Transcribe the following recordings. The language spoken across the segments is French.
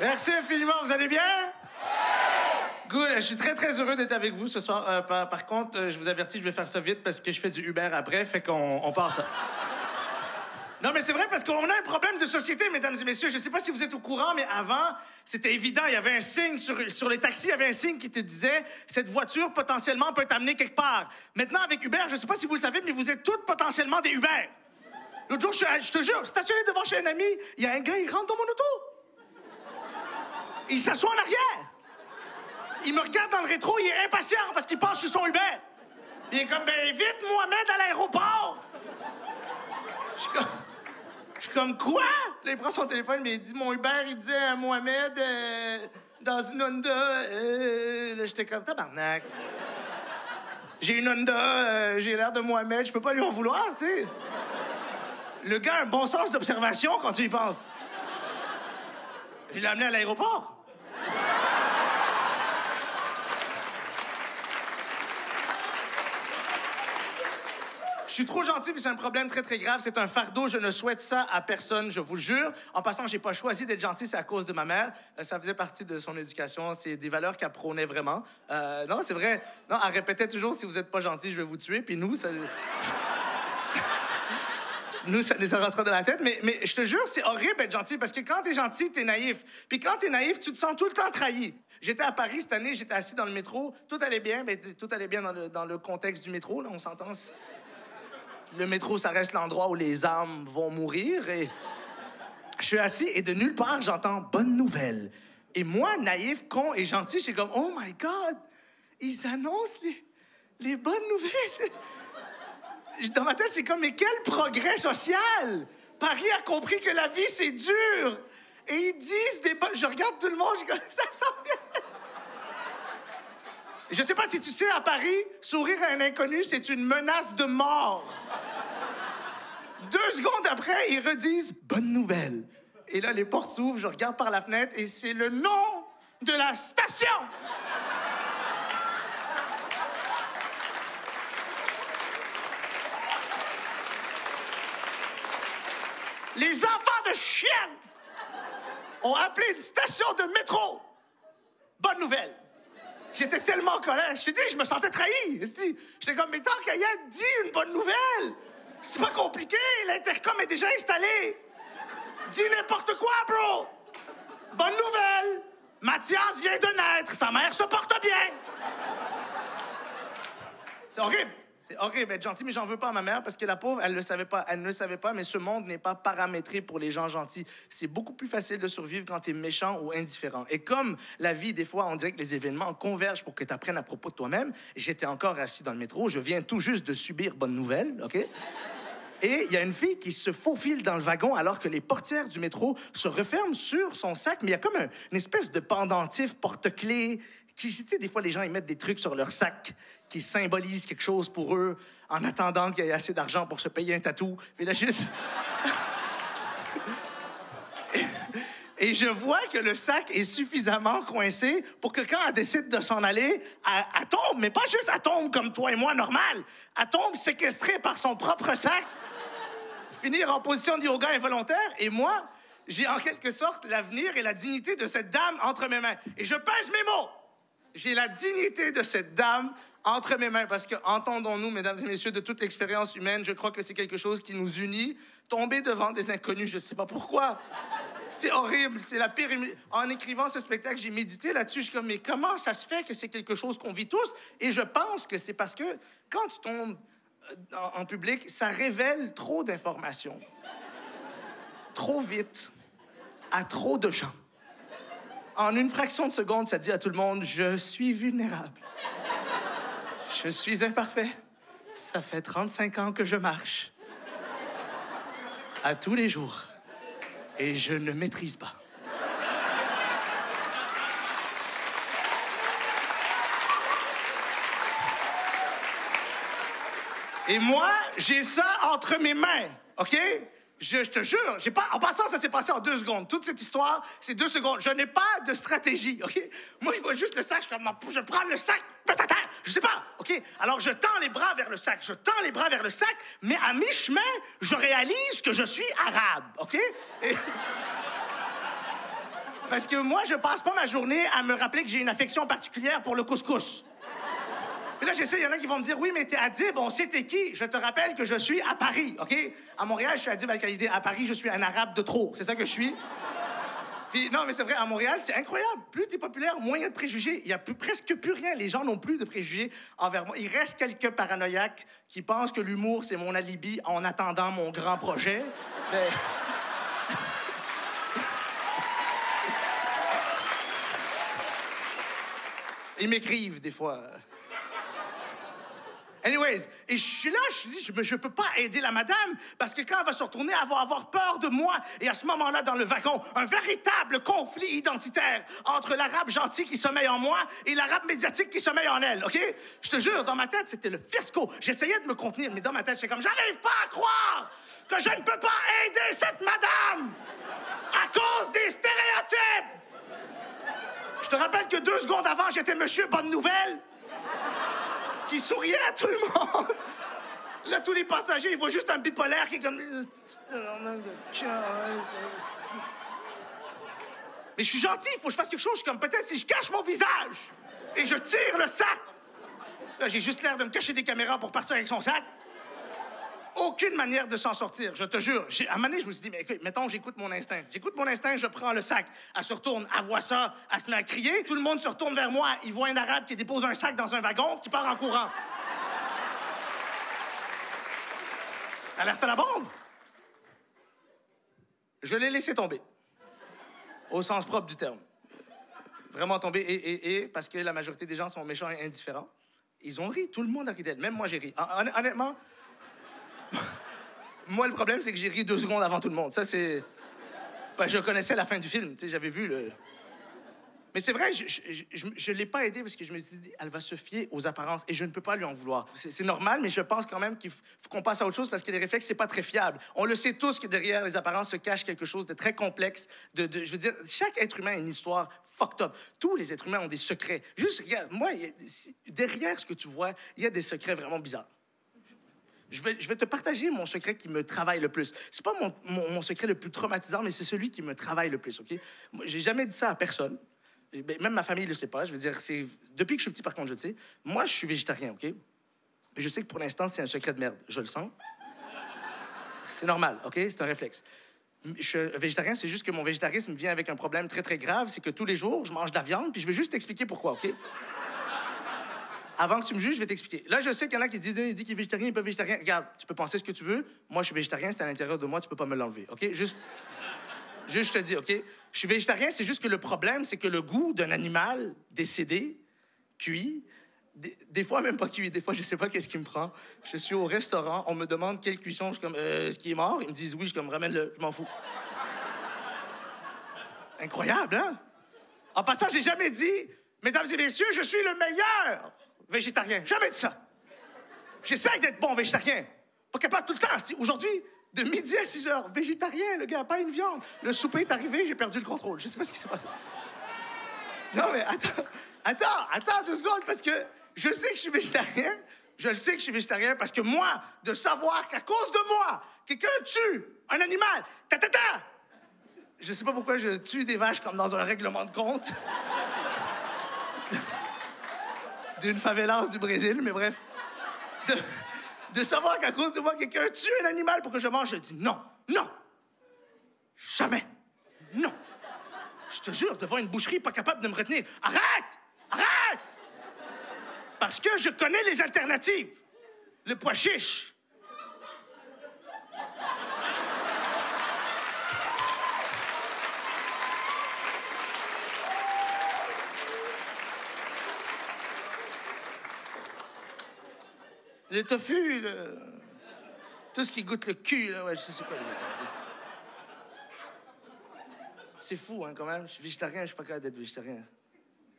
Merci infiniment, vous allez bien? Good, je suis très, très heureux d'être avec vous ce soir. Par contre, je vous avertis, je vais faire ça vite parce que je fais du Uber après, fait qu'on passe ça. Non, mais c'est vrai parce qu'on a un problème de société, mesdames et messieurs. Je sais pas si vous êtes au courant, mais avant, c'était évident. Il y avait un signe sur les taxis, il y avait un signe qui te disait « Cette voiture, potentiellement, peut t'amener quelque part. » Maintenant, avec Uber, je sais pas si vous le savez, mais vous êtes toutes potentiellement des Uber. L'autre jour, je te jure, stationné devant chez un ami, il y a un gars, il rentre dans mon auto. Il s'assoit en arrière. Il me regarde dans le rétro, il est impatient parce qu'il passe sur son Uber. Il est comme « Ben, vite, Mohamed, à l'aéroport! » Je suis comme, quoi? Là, il prend son téléphone, mais il dit, mon Uber, il disait à Mohamed, dans une Honda. Là, j'étais comme, tabarnak. J'ai une Honda, j'ai l'air de Mohamed, je peux pas lui en vouloir, tu sais. Le gars a un bon sens d'observation quand tu y penses. Je l'ai amené à l'aéroport. Je suis trop gentil, mais c'est un problème très, très grave. C'est un fardeau. Je ne souhaite ça à personne, je vous le jure. En passant, j'ai pas choisi d'être gentil, c'est à cause de ma mère. Ça faisait partie de son éducation. C'est des valeurs qu'elle prônait vraiment. Non, c'est vrai. Non, elle répétait toujours, si vous êtes pas gentil, je vais vous tuer. Puis nous, ça nous rentre dans la tête. Mais je te jure, c'est horrible d'être gentil parce que quand t'es gentil, t'es naïf. Puis quand t'es naïf, tu te sens tout le temps trahi. J'étais à Paris cette année, j'étais assis dans le métro. Tout allait bien. Ben, tout allait bien dans le contexte du métro, là, on s'entend. Le métro, ça reste l'endroit où les âmes vont mourir. Et je suis assis et de nulle part, j'entends « bonne nouvelle ». Et moi, naïf, con et gentil, je suis comme « oh my God, ils annoncent les bonnes nouvelles ». Dans ma tête, c'est comme « mais quel progrès social! Paris a compris que la vie, c'est dur. » Et ils disent des bonnes... Je regarde tout le monde, je suis comme « ça sent bien ». Je sais pas si tu sais, à Paris, sourire à un inconnu, c'est une menace de mort. 2 secondes après, ils redisent « bonne nouvelle ». Et là, les portes s'ouvrent, je regarde par la fenêtre et c'est le nom de la station. Les enfants de chienne ont appelé une station de métro. Bonne nouvelle. J'étais tellement en colère. Je t'ai dit, je me sentais trahi. J'étais comme, mais tant qu'à y être, dis une bonne nouvelle. C'est pas compliqué, l'intercom est déjà installé. Dis n'importe quoi, bro. Bonne nouvelle. Mathias vient de naître, sa mère se porte bien. C'est horrible. C'est horrible être gentil, mais j'en veux pas à ma mère parce que la pauvre, elle ne le savait pas. Elle ne le savait pas, mais ce monde n'est pas paramétré pour les gens gentils. C'est beaucoup plus facile de survivre quand t'es méchant ou indifférent. Et comme la vie, des fois, on dirait que les événements convergent pour que tu apprennes à propos de toi-même, j'étais encore assis dans le métro, je viens tout juste de subir bonne nouvelle, OK? Et il y a une fille qui se faufile dans le wagon alors que les portières du métro se referment sur son sac, mais il y a comme une espèce de pendentif porte-clés. Tu sais, des fois, les gens, ils mettent des trucs sur leur sac qui symbolisent quelque chose pour eux en attendant qu'il y ait assez d'argent pour se payer un tatou. Puis là, juste... Et je vois que le sac est suffisamment coincé pour que quand elle décide de s'en aller, elle tombe, mais pas juste elle tombe comme toi et moi, normal. Elle tombe séquestrée par son propre sac, finir en position de yoga involontaire, et moi, j'ai en quelque sorte l'avenir et la dignité de cette dame entre mes mains. Et je pèse mes mots. J'ai la dignité de cette dame entre mes mains, parce que, entendons-nous, mesdames et messieurs, de toute l'expérience humaine, je crois que c'est quelque chose qui nous unit. Tomber devant des inconnus, je sais pas pourquoi. C'est horrible, c'est la pire... En écrivant ce spectacle, j'ai médité là-dessus. Je suis comme, mais comment ça se fait que c'est quelque chose qu'on vit tous? Et je pense que c'est parce que quand tu tombes en public, ça révèle trop d'informations. Trop vite, à trop de gens. En une fraction de seconde, ça dit à tout le monde, je suis vulnérable. Je suis imparfait. Ça fait 35 ans que je marche. À tous les jours. Et je ne maîtrise pas. Et moi, j'ai ça entre mes mains, OK? Je te jure, j'ai pas... En passant, ça s'est passé en 2 secondes. Toute cette histoire, c'est 2 secondes. Je n'ai pas de stratégie, OK? Moi, je vois juste le sac, je prends le sac, je sais pas, OK? Alors, je tends les bras vers le sac, mais à mi-chemin, je réalise que je suis arabe, OK? Parce que moi, je passe pas ma journée à me rappeler que j'ai une affection particulière pour le couscous. Puis là, j'essaie, il y en a qui vont me dire, oui, mais t'es Adib, on sait t'es qui. Je te rappelle que je suis à Paris, OK? À Montréal, je suis Adib Al-Khalidi. À Paris, je suis un arabe de trop. C'est ça que je suis. Puis, non, mais c'est vrai, à Montréal, c'est incroyable. Plus t'es populaire, moins il y a de préjugés. Il y a presque plus rien. Les gens n'ont plus de préjugés envers moi. Il reste quelques paranoïaques qui pensent que l'humour, c'est mon alibi en attendant mon grand projet. Mais... Ils m'écrivent, des fois. Anyways, et je suis là, je dis, je peux pas aider la madame, parce que quand elle va se retourner, elle va avoir peur de moi. Et à ce moment-là, dans le wagon, un véritable conflit identitaire entre l'arabe gentil qui sommeille en moi et l'arabe médiatique qui sommeille en elle, OK? Je te jure, dans ma tête, c'était le fiasco. J'essayais de me contenir, mais dans ma tête, j'étais comme, j'arrive pas à croire que je ne peux pas aider cette madame à cause des stéréotypes. Je te rappelle que 2 secondes avant, j'étais Monsieur Bonne Nouvelle, qui souriait à tout le monde. Là, tous les passagers, ils voient juste un bipolaire qui est comme... Mais je suis gentil, il faut que je fasse quelque chose. Je suis comme, peut-être si je cache mon visage et je tire le sac. Là, j'ai juste l'air de me cacher des caméras pour partir avec son sac. Aucune manière de s'en sortir, je te jure. À un moment donné, je me suis dit, mais écoute, mettons, j'écoute mon instinct. J'écoute mon instinct, je prends le sac. Elle se retourne, elle voit ça, elle se met à crier. Tout le monde se retourne vers moi. Il voit un arabe qui dépose un sac dans un wagon, qui part en courant. Alerte à la bombe! Je l'ai laissé tomber. Au sens propre du terme. Vraiment tombé. Et parce que la majorité des gens sont méchants et indifférents, ils ont ri. Tout le monde a ri d'elle. Même moi, j'ai ri. Honnêtement... Moi, le problème, c'est que j'ai ri 2 secondes avant tout le monde. Ça, c'est... Ben, je connaissais la fin du film, tu sais, j'avais vu le... Mais c'est vrai, je l'ai pas aidée parce que je me suis dit, elle va se fier aux apparences et je ne peux pas lui en vouloir. C'est normal, mais je pense quand même qu'il faut qu'on passe à autre chose parce que les réflexes, c'est pas très fiable. On le sait tous que derrière les apparences se cache quelque chose de très complexe. Je veux dire, chaque être humain a une histoire fucked up. Tous les êtres humains ont des secrets. Juste, regarde, moi, derrière ce que tu vois, il y a des secrets vraiment bizarres. Je vais te partager mon secret qui me travaille le plus. C'est pas mon secret le plus traumatisant, mais c'est celui qui me travaille le plus, OK? J'ai jamais dit ça à personne. Même ma famille le sait pas. Je veux dire, depuis que je suis petit, par contre, je le sais. Moi, je suis végétarien, OK? Mais je sais que pour l'instant, c'est un secret de merde. Je le sens. C'est normal, OK? C'est un réflexe. Végétarien, c'est juste que mon végétarisme vient avec un problème très, très grave. C'est que tous les jours, je mange de la viande, puis je vais juste t'expliquer pourquoi, OK? Avant que tu me juges, je vais t'expliquer. Là, je sais qu'il y en a qui disent qu'il est végétarien, il n'est pas végétarien. Regarde, tu peux penser ce que tu veux. Moi, je suis végétarien, c'est à l'intérieur de moi, tu peux pas me l'enlever, OK? Juste, je te dis, OK? Je suis végétarien, c'est juste que le problème, c'est que le goût d'un animal décédé, cuit, des fois même pas cuit, des fois, je sais pas qu'est-ce qui me prend. Je suis au restaurant, on me demande quelle cuisson, je suis comme, est-ce qu'il est mort? Ils me disent oui, je suis comme, ramène-le, je m'en fous. Incroyable, hein? En passant, j'ai jamais dit, mesdames et messieurs, je suis le meilleur végétarien. Jamais dit ça. J'essaie d'être bon végétarien. Pas capable tout le temps. Aujourd'hui, de midi à 6 heures, végétarien, le gars, pas une viande. Le souper est arrivé, j'ai perdu le contrôle. Je sais pas ce qui s'est passé. Non, mais attends 2 secondes, parce que je sais que je suis végétarien. Je le sais que je suis végétarien parce que moi, de savoir qu'à cause de moi, quelqu'un tue un animal, je sais pas pourquoi je tue des vaches comme dans un règlement de compte. D'une favelas du Brésil, mais bref. De savoir qu'à cause de moi, quelqu'un tue un animal pour que je mange, je dis non, non, jamais, non. Je te jure, devant une boucherie, pas capable de me retenir. Arrête! Parce que je connais les alternatives. Le pois chiche. Le tofu, tout ce qui goûte le cul, là, ouais, je sais quoi les tofu. C'est fou, hein, quand même. Je suis végétarien, je suis pas capable d'être végétarien.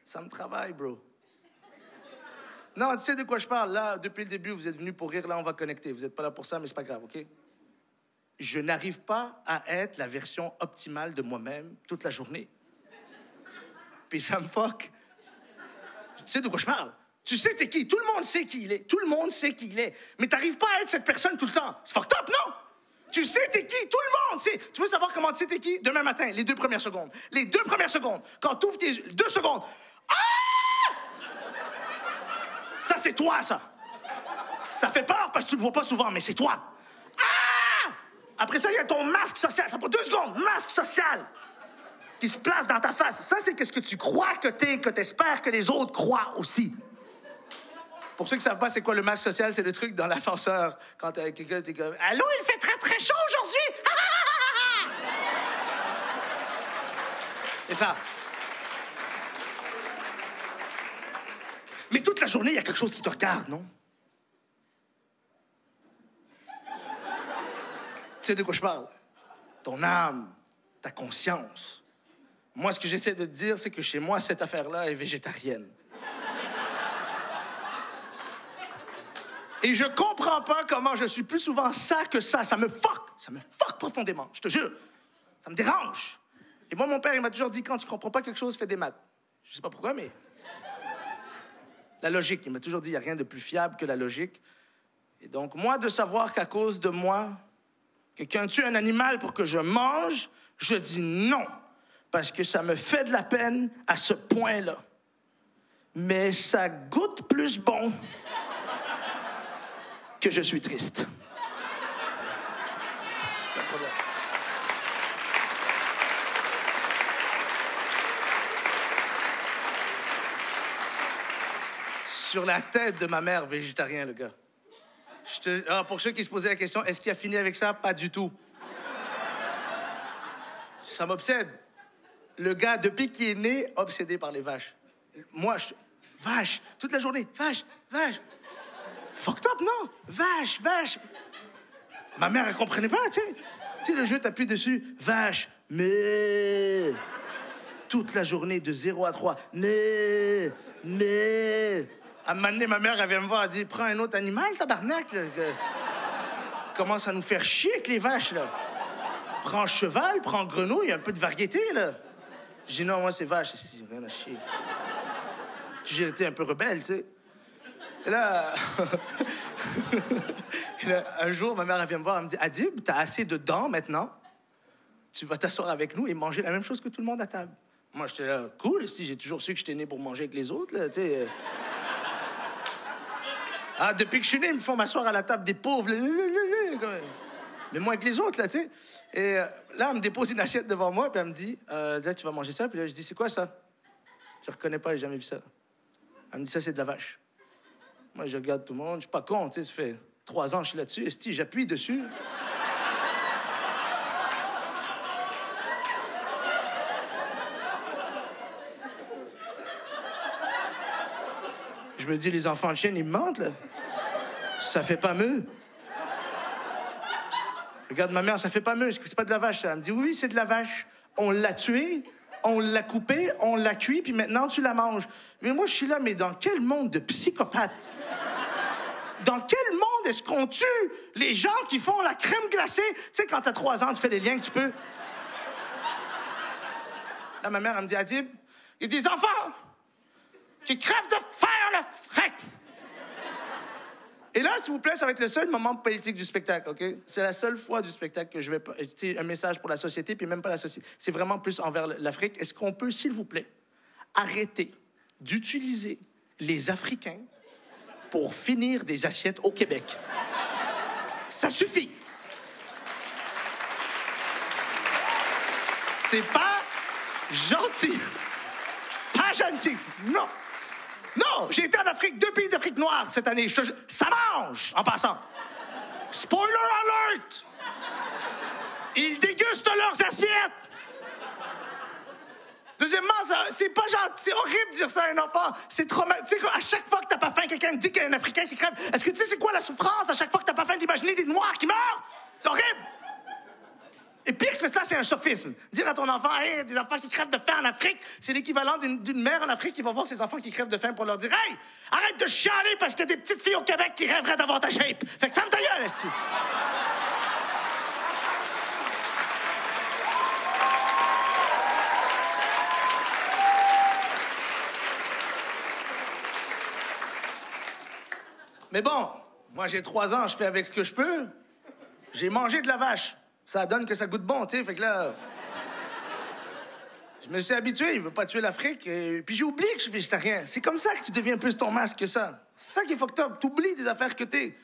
Ça me travaille, bro. Non, tu sais de quoi je parle. Là, depuis le début, vous êtes venus pour rire. Là, on va connecter. Vous n'êtes pas là pour ça, mais c'est pas grave, OK? Je n'arrive pas à être la version optimale de moi-même toute la journée. Puis ça me fuck. Tu sais de quoi je parle? Tu sais t'es qui? Tout le monde sait qui il est. Tout le monde sait qui il est. Mais t'arrives pas à être cette personne tout le temps. C'est fucked up, non? Tu sais t'es qui? Tout le monde sait. Tu veux savoir comment tu sais t'es qui? Demain matin, les 2 premières secondes. Les 2 premières secondes. Quand tu ouvres tes yeux, 2 secondes. Ah! Ça, c'est toi, ça. Ça fait peur parce que tu le vois pas souvent, mais c'est toi. Ah! Après ça, il y a ton masque social. Ça prend 2 secondes. Masque social. Qui se place dans ta face. Ça, c'est qu'est-ce que tu crois que t'es, que t'espères que les autres croient aussi. Pour ceux qui savent pas c'est quoi le masque social, c'est le truc dans l'ascenseur. Quand t'es avec quelqu'un, t'es comme « Allô, il fait très, très chaud aujourd'hui! C'est ça. Mais toute la journée, il y a quelque chose qui te regarde, non? Tu sais de quoi je parle? Ton âme, ta conscience. Moi, ce que j'essaie de te dire, c'est que chez moi, cette affaire-là est végétarienne. Et je comprends pas comment je suis plus souvent ça que ça. Ça me fuck profondément, je te jure. Ça me dérange. Et moi, mon père, il m'a toujours dit, quand tu comprends pas quelque chose, fais des maths. Je sais pas pourquoi, mais... La logique, il m'a toujours dit, il n'y a rien de plus fiable que la logique. Et donc, moi, de savoir qu'à cause de moi, quelqu'un tue un animal pour que je mange, je dis non. Parce que ça me fait de la peine à ce point-là. Mais ça goûte plus bon que je suis triste. C'est un problème. Sur la tête de ma mère, végétarien, le gars. Pour ceux qui se posaient la question, est-ce qu'il a fini avec ça? Pas du tout. Ça m'obsède. Le gars, depuis qu'il est né, obsédé par les vaches. Moi, vache, toute la journée, vache, vache. Fucked up, non? Vache, vache. Ma mère, elle comprenait pas, tu sais. Tu sais, le jeu, t'appuies dessus, vache, mais... Toute la journée, de 0 à 3, mais... À un moment donné, ma mère, elle vient me voir, elle dit, prends un autre animal, tabarnak, là. Commence à nous faire chier avec les vaches, là. Prends cheval, prends grenouille, un peu de variété, là. J'ai dit, non, moi, c'est vache, ici, rien à chier. J'ai été un peu rebelle, tu sais. Et là... Et là, un jour, ma mère, elle vient me voir, elle me dit, Adib, t'as assez de dents maintenant. Tu vas t'asseoir avec nous et manger la même chose que tout le monde à table. Moi, j'étais là, cool, si j'ai toujours su que j'étais né pour manger avec les autres, là, tu sais. Ah, depuis que je suis né, ils me font m'asseoir à la table des pauvres, là. Mais moins que les autres, là, tu sais. Et là, elle me dépose une assiette devant moi, puis elle me dit, là, tu vas manger ça. Puis là, je dis, c'est quoi ça? Je reconnais pas, j'ai jamais vu ça. Elle me dit, ça, c'est de la vache. Moi, je regarde tout le monde, je suis pas con, tu sais, ça fait 3 ans que je suis là-dessus. Esti, j'appuie dessus. Je me dis, les enfants de chienne, ils me mentent, là. Ça fait pas mieux. Regarde ma mère, ça fait pas mieux. C'est pas de la vache, ça. Elle me dit, oui, c'est de la vache. On l'a tuée, on l'a coupée, on l'a cuit, puis maintenant, tu la manges. Mais moi, je suis là, mais dans quel monde de psychopathe? Dans quel monde est-ce qu'on tue les gens qui font la crème glacée? Tu sais, quand t'as 3 ans, tu fais les liens que tu peux. Là, ma mère, elle me dit, Adib, il y a des enfants qui crèvent de faim, le frec! Et là, s'il vous plaît, ça va être le seul moment politique du spectacle, OK? C'est la seule fois du spectacle que je vais... C'est un message pour la société, puis même pas la société. C'est vraiment plus envers l'Afrique. Est-ce qu'on peut, s'il vous plaît, arrêter d'utiliser les Africains pour finir des assiettes au Québec? Ça suffit! C'est pas gentil! Pas gentil! Non! Non! J'ai été en Afrique, 2 pays d'Afrique noire cette année. Ça mange, en passant. Spoiler alert! Ils dégustent leurs assiettes! Deuxièmement, c'est pas gentil. C'est horrible de dire ça à un enfant. C'est traumatisant. Tu sais, à chaque fois que t'as pas faim, quelqu'un te dit qu'il y a un Africain qui crève. Est-ce que tu sais c'est quoi la souffrance à chaque fois que t'as pas faim d'imaginer des Noirs qui meurent? C'est horrible! Et pire que ça, c'est un sophisme. Dire à ton enfant, hey, des enfants qui crèvent de faim en Afrique, c'est l'équivalent d'une mère en Afrique qui va voir ses enfants qui crèvent de faim pour leur dire, hey, arrête de chialer parce qu'il y a des petites filles au Québec qui rêveraient d'avoir ta shape. Fait que ferme ta gueule, esti. Mais bon, moi j'ai 3 ans, je fais avec ce que je peux. J'ai mangé de la vache. Ça donne que ça goûte bon, tu sais. Fait que là... Je me suis habitué, il veut pas tuer l'Afrique. Puis j'ai oublié que je suis végétarien. C'est comme ça que tu deviens plus ton masque que ça. C'est ça qui est fucked up. T'oublies des affaires que t'es.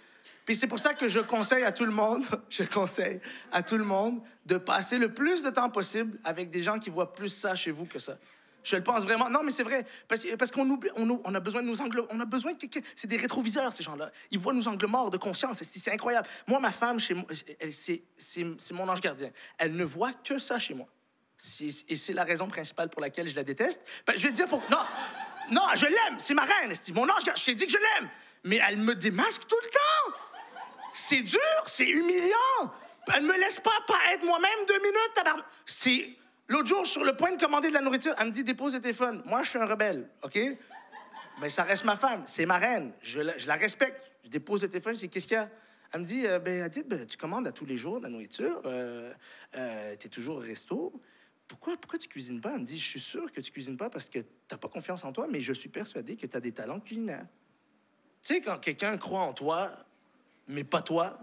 Puis c'est pour ça que je conseille à tout le monde, de passer le plus de temps possible avec des gens qui voient plus ça chez vous que ça. Je le pense vraiment. Non, mais c'est vrai. Parce qu'on oublie, on a besoin de nos angles... On a besoin de quelqu'un... C'est des rétroviseurs, ces gens-là. Ils voient nos angles morts de conscience. C'est incroyable. Moi, ma femme, chez moi, c'est mon ange gardien. Elle ne voit que ça chez moi. Et c'est la raison principale pour laquelle je la déteste. Ben, je vais te dire pour... Non, je l'aime. C'est ma reine. C'est mon ange gardien. Je t'ai dit que je l'aime. Mais elle me démasque tout le temps. C'est dur, c'est humiliant. Elle me laisse pas être moi-même 2 minutes, tabarnak. C'est... L'autre jour, sur le point de commander de la nourriture, elle me dit « Dépose le téléphone ». Moi, je suis un rebelle, OK? Mais ça reste ma femme, c'est ma reine. Je la respecte. Je dépose le téléphone, je dis « Qu'est-ce qu'il y a ?» Elle me dit « tu commandes à tous les jours de la nourriture. T'es toujours au resto. Pourquoi tu cuisines pas? » Elle me dit « Je suis sûr que tu cuisines pas parce que t'as pas confiance en toi, mais je suis persuadé que t'as des talents culinaires. » Tu sais, quand quelqu'un croit en toi, mais pas toi,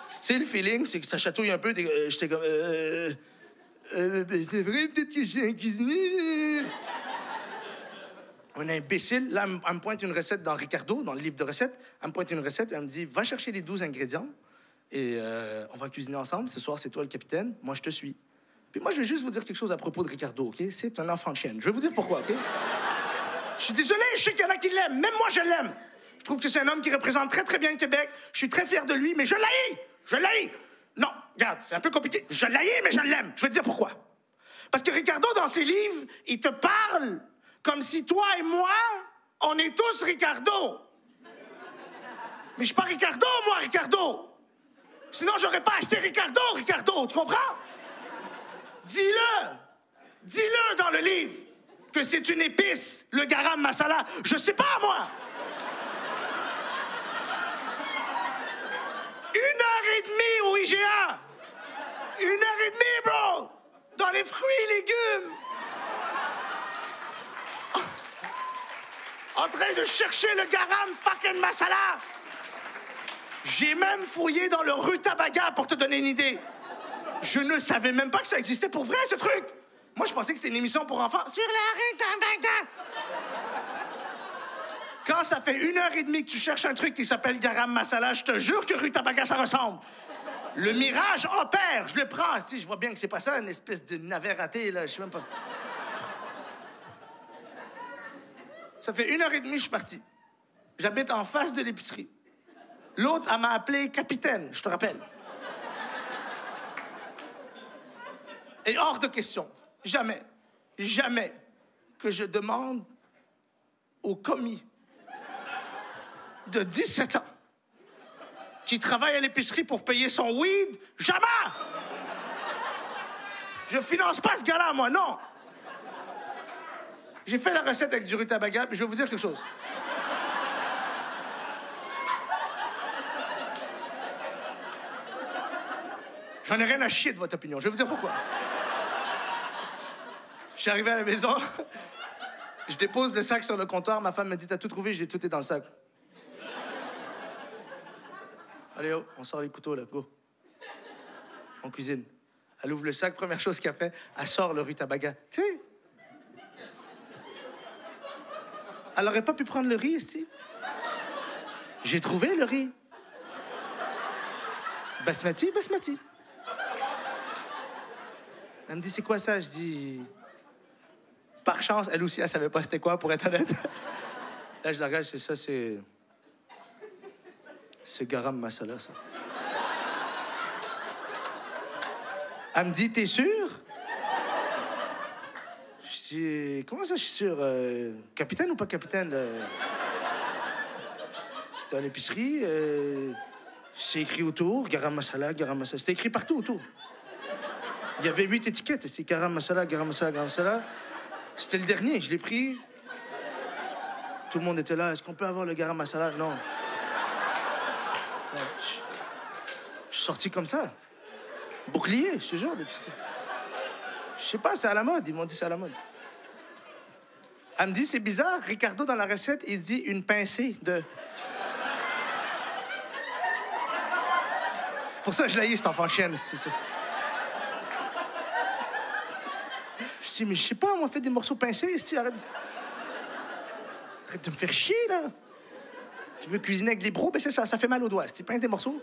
tu sais, le feeling, c'est que ça chatouille un peu. J'étais comme... c'est vrai, peut-être que j'ai un cuisinier. Un imbécile. Là, elle me pointe une recette dans Ricardo, dans le livre de recettes. Elle me pointe une recette et elle me dit « Va chercher les 12 ingrédients et on va cuisiner ensemble. Ce soir, c'est toi le capitaine. Moi, je te suis. » Puis moi, je vais juste vous dire quelque chose à propos de Ricardo, OK? C'est un enfant de chienne. Je vais vous dire pourquoi, OK? Je suis désolé, je sais qu'il y en a qui l'aiment. Même moi, je l'aime. Je trouve que c'est un homme qui représente très, très bien le Québec. Je suis très fier de lui, mais je l'haïs. Je l'haïs. Non, regarde, c'est un peu compliqué. Je l'haïs, mais je l'aime. Je vais te dire pourquoi. Parce que Ricardo, dans ses livres, il te parle comme si toi et moi, on est tous Ricardo. Mais je suis pas Ricardo, moi, Ricardo. Sinon, j'aurais pas acheté Ricardo, tu comprends? Dis-le dans le livre que c'est une épice, le garam masala. Je sais pas, moi. 1h30 au IGA. 1h30, bro. Dans les fruits et légumes. En train de chercher le garam fucking masala. J'ai même fouillé dans le rutabaga pour te donner une idée. Je ne savais même pas que ça existait pour vrai, ce truc. Moi, je pensais que c'était une émission pour enfants. Sur la rutabaga. Quand ça fait 1h30 que tu cherches un truc qui s'appelle garam masala, je te jure que rutabaga, ça ressemble. Le mirage opère, je le prends. Si, je vois bien que c'est pas ça, une espèce de navet raté, là, je sais même pas. Ça fait 1h30, je suis parti. J'habite en face de l'épicerie. L'autre, elle m'a appelé capitaine, je te rappelle. Et hors de question, jamais que je demande au commis de 17 ans qui travaille à l'épicerie pour payer son weed, jamais! Je finance pas ce gars-là, moi, non! J'ai fait la recette avec du rutabaga, puis je vais vous dire quelque chose. J'en ai rien à chier de votre opinion. Je vais vous dire pourquoi. Je suis arrivé à la maison, je dépose le sac sur le comptoir, ma femme me dit « T'as tout trouvé? » J'ai tout est dans le sac. Allez, oh, on sort les couteaux, là, go. On cuisine. Elle ouvre le sac, première chose qu'elle fait, elle sort le rutabaga. Tu sais? Elle aurait pas pu prendre le riz, ici. J'ai trouvé le riz. Basmati. Elle me dit, c'est quoi ça? Je dis, par chance, elle aussi, elle savait pas c'était quoi, pour être honnête. Là, je la regarde, c'est garam masala, ça. Elle me dit, t'es sûr? Je dis, comment ça, je suis sûr? Capitaine ou pas capitaine, là? J'étais à l'épicerie, c'est écrit autour, garam masala. C'était écrit partout autour. Il y avait 8 étiquettes, c'est garam masala. C'était le dernier, je l'ai pris. Tout le monde était là, est-ce qu'on peut avoir le garam masala? Non. Je suis sorti comme ça. Bouclier, ce genre d'épicerie. Je sais pas, c'est à la mode, ils m'ont dit c'est à la mode. Elle me dit, c'est bizarre, Ricardo, dans la recette, il dit une pincée de... Pour ça, je l'ai cet enfant chienne. Je dis, mais je sais pas, moi, fais des morceaux pincés, arrête. Arrête de me faire chier, là. Tu veux cuisiner avec des bros, ben c'est ça fait mal aux doigts. Tu pinces des morceaux.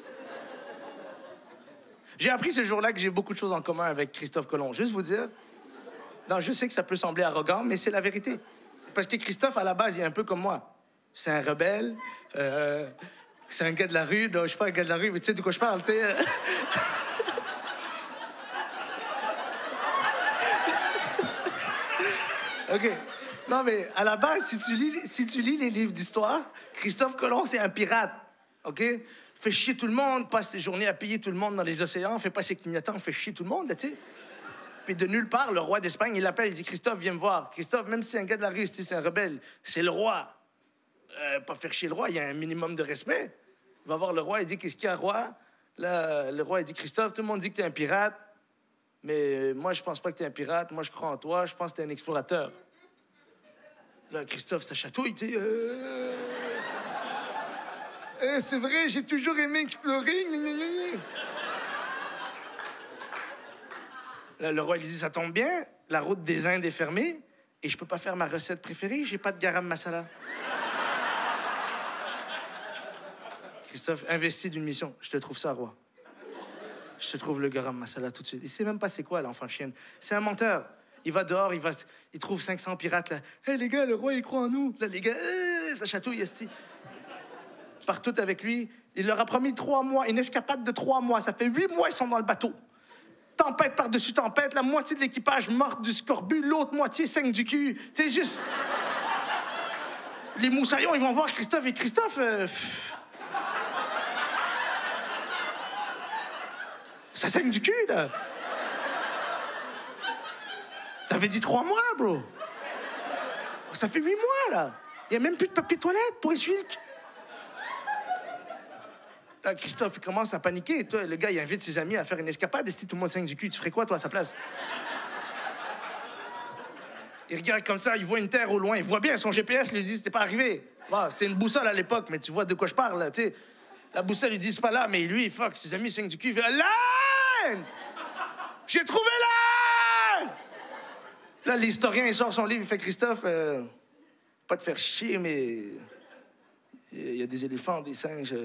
J'ai appris ce jour-là que j'ai beaucoup de choses en commun avec Christophe Colomb. Juste vous dire, non, je sais que ça peut sembler arrogant, mais c'est la vérité. Parce que Christophe, à la base, il est un peu comme moi. C'est un rebelle, c'est un gars de la rue. Non, je suis pas un gars de la rue, mais tu sais de quoi je parle, tu sais. OK. Non, mais à la base, si tu lis les livres d'histoire, Christophe Colomb, c'est un pirate. OK? Fait chier tout le monde, passe ses journées à piller tout le monde dans les océans, fait pas ses clignotants, fait chier tout le monde, là, tu sais. Puis de nulle part, le roi d'Espagne, il l'appelle, il dit « Christophe, viens me voir. » Christophe, même si c'est un gars de la rue, c'est un rebelle, c'est le roi. Pas faire chier le roi, il y a un minimum de respect. Il va voir le roi, il dit « Qu'est-ce qu'il y a, roi? » Là, le roi, il dit « Christophe, tout le monde dit que t'es un pirate, mais moi, je pense pas que t'es un pirate. Moi, je crois en toi. Je pense que t'es un explorateur. » Là, Christophe, ça chatouille, tu sais. C'est vrai, j'ai toujours aimé explorer. Là, le roi lui dit, ça tombe bien, la route des Indes est fermée et je peux pas faire ma recette préférée, j'ai pas de garam masala. Christophe, investi d'une mission. Je te trouve ça, roi. Je te trouve le garam masala tout de suite. Il sait même pas c'est quoi, l'enfant chienne. C'est un menteur. Il va dehors, il trouve 500 pirates, là. « Hey, les gars, le roi, il croit en nous. » Là, les gars, ça chatouille, esti. Partent tous avec lui. Il leur a promis 3 mois, une escapade de 3 mois. Ça fait 8 mois, ils sont dans le bateau. Tempête par-dessus tempête, la moitié de l'équipage morte du scorbut, l'autre moitié saigne du cul. Tu sais, juste... Les moussaillons, ils vont voir Christophe et Christophe... Ça saigne du cul, là. T'avais dit 3 mois, bro. Ça fait 8 mois, là. Il n'y a même plus de papier toilette pour essuyer le cul. Là, Christophe, il commence à paniquer. Toi, le gars, il invite ses amis à faire une escapade. Et si tout le monde saigne du cul, tu ferais quoi, toi, à sa place? Il regarde comme ça, il voit une terre au loin. Il voit bien, son GPS lui dit, c'était pas arrivé. Bon, c'est une boussole à l'époque, mais tu vois de quoi je parle, là, tu sais. La boussole lui dit, c'est pas là, mais lui, fuck, ses amis saignent du cul. Il fait, l'Inde! J'ai trouvé l'Inde! Là, l'historien, il sort son livre, il fait, Christophe, pas te faire chier, mais il y a des éléphants, des singes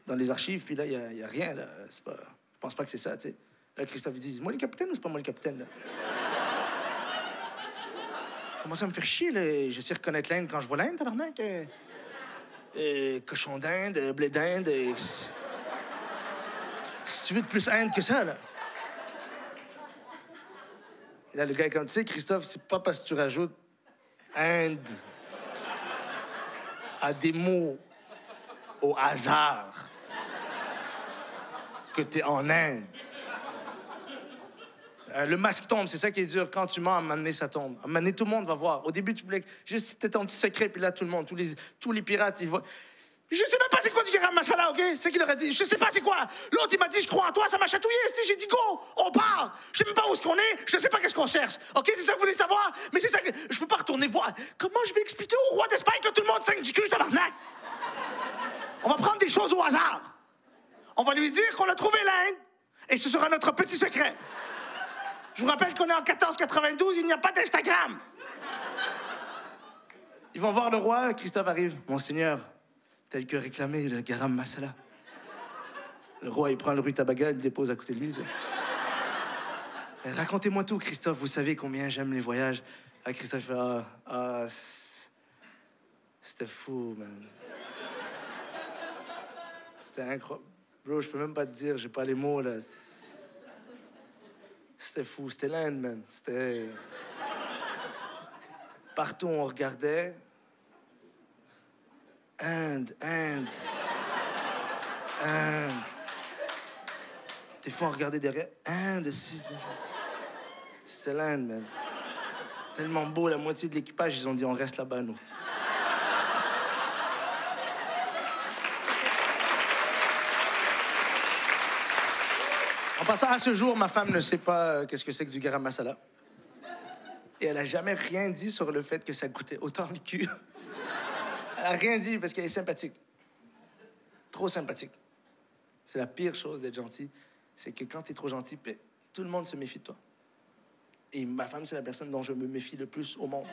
dans les archives, puis là, il y a rien, là. C'est pas... Je pense pas que c'est ça, tu sais. Là, Christophe, il dit, moi le capitaine ou c'est pas moi le capitaine, là? Commence à me faire chier, là. Je sais reconnaître l'Inde quand je vois l'Inde, tabarnak. Cochon d'Inde, blé d'Inde. Si tu veux de plus Inde que ça, là. Et là, le gars est comme, tu sais, Christophe, c'est pas parce que tu rajoutes Inde à des mots au hasard que t'es en Inde. Le masque tombe, c'est ça qui est dur. Quand tu mens, à un moment donné, ça tombe. À un moment donné, tout le monde va voir. Au début, tu voulais que juste c'était ton petit secret, puis là, tout le monde, tous les pirates, ils voient. Je sais même pas c'est quoi du garam masala, OK? C'est qu'il aurait dit. Je sais pas c'est quoi. L'autre, il m'a dit, je crois en toi, ça m'a chatouillé. J'ai dit, go, on part. Je sais même pas où est-ce qu'on est. Je sais pas qu'est-ce qu'on cherche. OK? C'est ça que vous voulez savoir? Mais c'est ça que. Je peux pas retourner voir. Comment je vais expliquer au roi d'Espagne que tout le monde saigne du cul, tabarnak? On va prendre des choses au hasard. On va lui dire qu'on a trouvé l'Inde et ce sera notre petit secret. Je vous rappelle qu'on est en 1492, il n'y a pas d'Instagram. Ils vont voir le roi, Christophe arrive. Monseigneur, tel que réclamé le garam masala. Le roi, il prend le rutabaga, il le dépose à côté de lui. Racontez-moi tout, Christophe, vous savez combien j'aime les voyages. Ah, Christophe fait, c'était fou, man. C'était incroyable. Bro, je peux même pas te dire, j'ai pas les mots, là. C'était fou, c'était l'Inde, man. C'était... Partout où on regardait... Inde. Des fois, on regardait derrière. Inde, c'était l'Inde, man. Tellement beau, la moitié de l'équipage, ils ont dit, on reste là-bas, nous. En passant à ce jour, ma femme ne sait pas qu'est-ce que c'est que du garam masala. Et elle a jamais rien dit sur le fait que ça goûtait autant le cul. Elle a rien dit parce qu'elle est sympathique. Trop sympathique. C'est la pire chose d'être gentil. C'est que quand tu es trop gentil, tout le monde se méfie de toi. Et ma femme, c'est la personne dont je me méfie le plus au monde.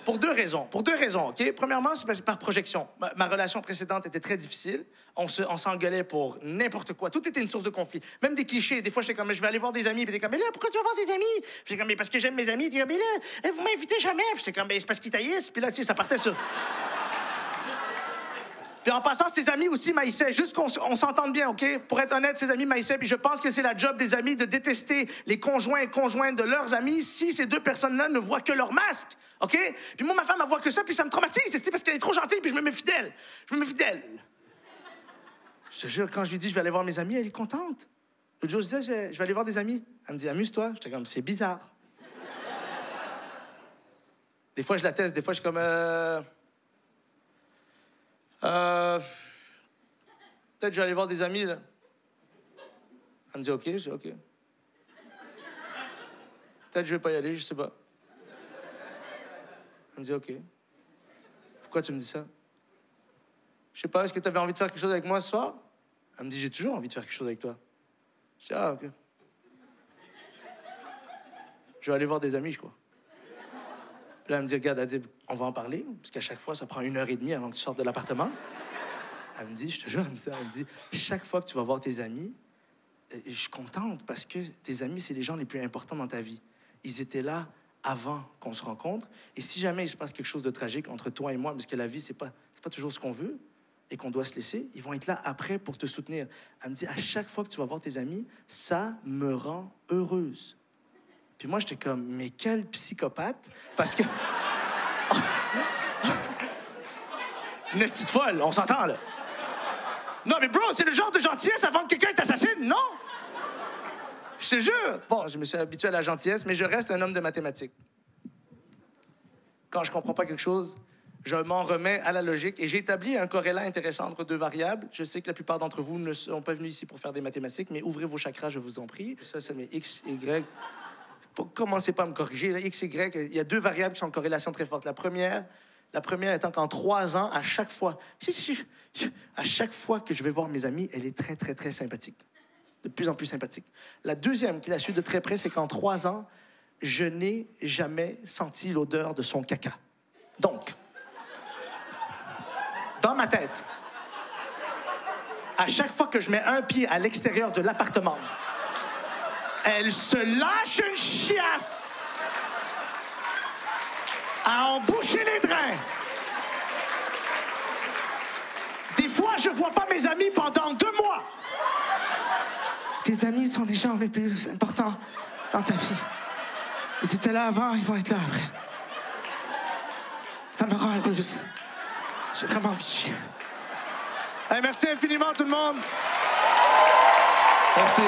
Pour deux raisons, OK? Premièrement, c'est par projection. Ma relation précédente était très difficile. On s'engueulait pour n'importe quoi. Tout était une source de conflit. Même des clichés. Des fois, j'étais comme, je vais aller voir des amis. Puis t'es comme, mais là, pourquoi tu vas voir des amis? Puis j'étais comme, mais parce que j'aime mes amis. T'es comme, mais là, vous m'invitez jamais. Puis j'étais comme, mais c'est parce qu'ils taillissent. Puis là, tu sais, ça partait sur... Puis en passant, ses amis aussi m'haïssaient. Juste qu'on s'entende bien, OK? Pour être honnête, ses amis m'haïssaient. Puis je pense que c'est la job des amis de détester les conjoints et conjointes de leurs amis si ces deux personnes-là ne voient que leur masque, OK? Puis moi, ma femme, elle voit que ça, puis ça me traumatise. C'est parce qu'elle est trop gentille, puis je me méfie d'elle. Je te jure, quand je lui dis je vais aller voir mes amis, elle est contente. L'autre jour, je disais, je vais aller voir des amis. Elle me dit, amuse-toi. J'étais comme, c'est bizarre. Des fois, je la teste. Des fois, je suis comme, peut-être je vais aller voir des amis, là. Elle me dit, OK. Je dis, OK. Peut-être je vais pas y aller, je sais pas. Elle me dit, OK. Pourquoi tu me dis ça? Je sais pas, est-ce que tu avais envie de faire quelque chose avec moi ce soir? Elle me dit, j'ai toujours envie de faire quelque chose avec toi. Je dis, ah, OK. Je vais aller voir des amis, je crois. Puis là, elle me dit, regarde, Adib, on va en parler, parce qu'à chaque fois, ça prend 1h30 avant que tu sortes de l'appartement. Elle me dit, je te jure, elle me dit, chaque fois que tu vas voir tes amis, je suis contente parce que tes amis, c'est les gens les plus importants dans ta vie. Ils étaient là avant qu'on se rencontre. Et si jamais il se passe quelque chose de tragique entre toi et moi, parce que la vie, c'est pas toujours ce qu'on veut et qu'on doit se laisser, ils vont être là après pour te soutenir. Elle me dit, à chaque fois que tu vas voir tes amis, ça me rend heureuse. Puis moi, j'étais comme, mais quel psychopathe, parce que... Une petite folle, on s'entend, là. Non, mais bro, c'est le genre de gentillesse avant que quelqu'un t'assassine, non? Je te jure. Bon, je me suis habitué à la gentillesse, mais je reste un homme de mathématiques. Quand je comprends pas quelque chose, je m'en remets à la logique et j'ai établi un corrélat intéressant entre deux variables. Je sais que la plupart d'entre vous ne sont pas venus ici pour faire des mathématiques, mais ouvrez vos chakras, je vous en prie. Ça, c'est mes X, Y... Commencez pas à me corriger. Là, X, Y, il y a deux variables qui sont en corrélation très forte. La première étant qu'en 3 ans, à chaque fois que je vais voir mes amis, elle est très, très, très sympathique. De plus en plus sympathique. La deuxième, qui la suit de très près, c'est qu'en 3 ans, je n'ai jamais senti l'odeur de son caca. Donc, dans ma tête, à chaque fois que je mets un pied à l'extérieur de l'appartement, elle se lâche une chiasse à en boucher les drains. Des fois, je vois pas mes amis pendant 2 mois. Tes amis sont les gens les plus importants dans ta vie. Ils étaient là avant, ils vont être là après. Ça me rend heureuse. J'ai vraiment envie de chier. Hey, merci infiniment, tout le monde. Merci.